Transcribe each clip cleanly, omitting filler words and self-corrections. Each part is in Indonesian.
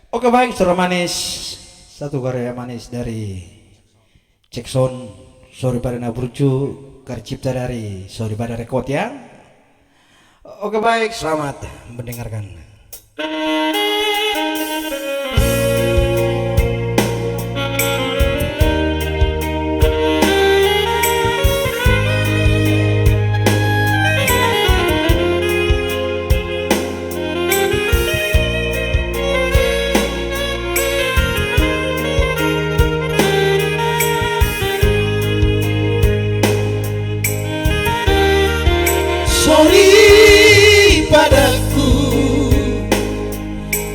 Oke baik, suara manis. Satu karya manis dari Jackson. Sorry pada Naburju. Karya cipta dari Sorry pada Rekod ya. Oke baik, selamat mendengarkan. Sorry padaku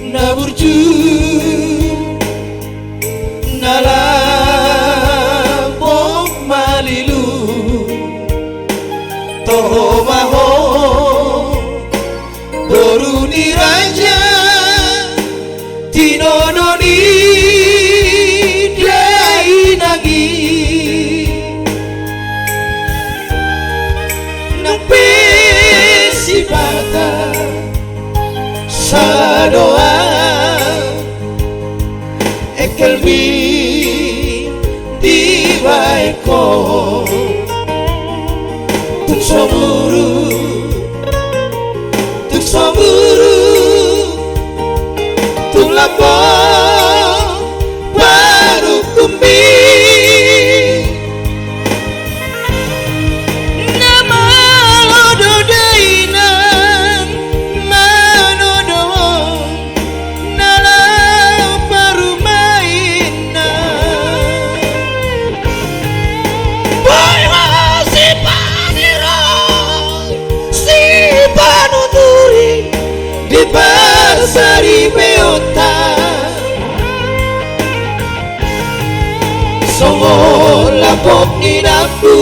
Naburju Nalabok malilu Toho maho Boruni raja Tinononi Dai nagi Sipata sa doa ekelbi di baiko tuk soburu tuk lapo baru kumbi Sari beota Songo lapok inaku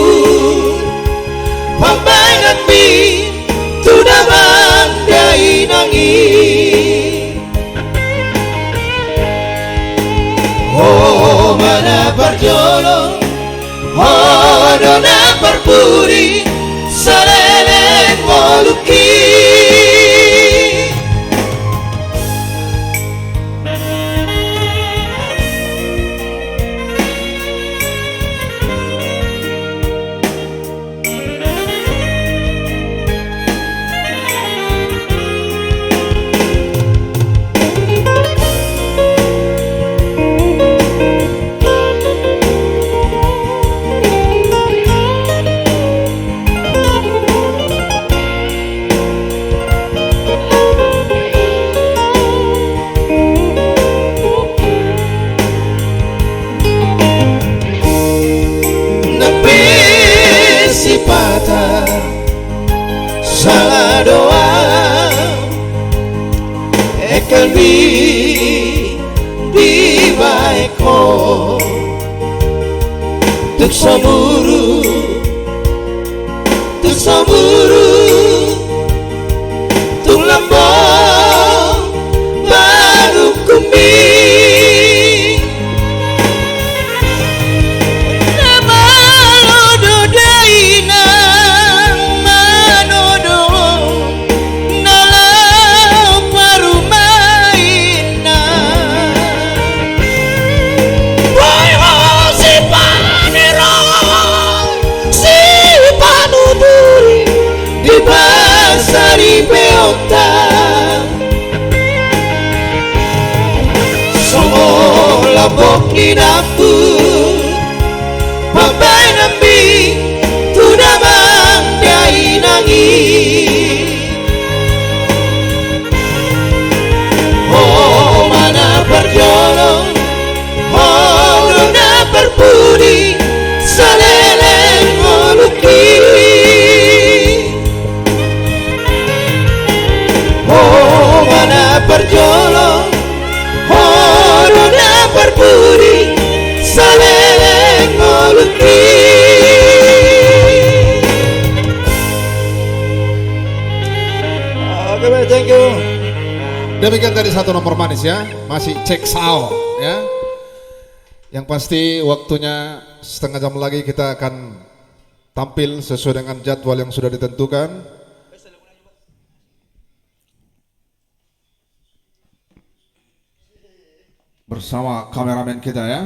Pambangan mi Tunaman dai nangi Oh mana parjolo Oh dona parpuri Salelen moluki Salah doa ekelbi di baiko tuk soburu tuk lambong baru kumbi Sari beota Songo labok inaku Pambai nambi Tunamang dai nangi Oh mana parjolo Oh dona perpuri Salelen moluki Oh mana perjolo Oh dona perpuri Saleleng ngoluki Oke baik, thank you. Demikian tadi satu nomor manis ya, masih cek sao ya. Yang pasti waktunya setengah jam lagi kita akan tampil sesuai dengan jadwal yang sudah ditentukan. bersama kameramen kita ya.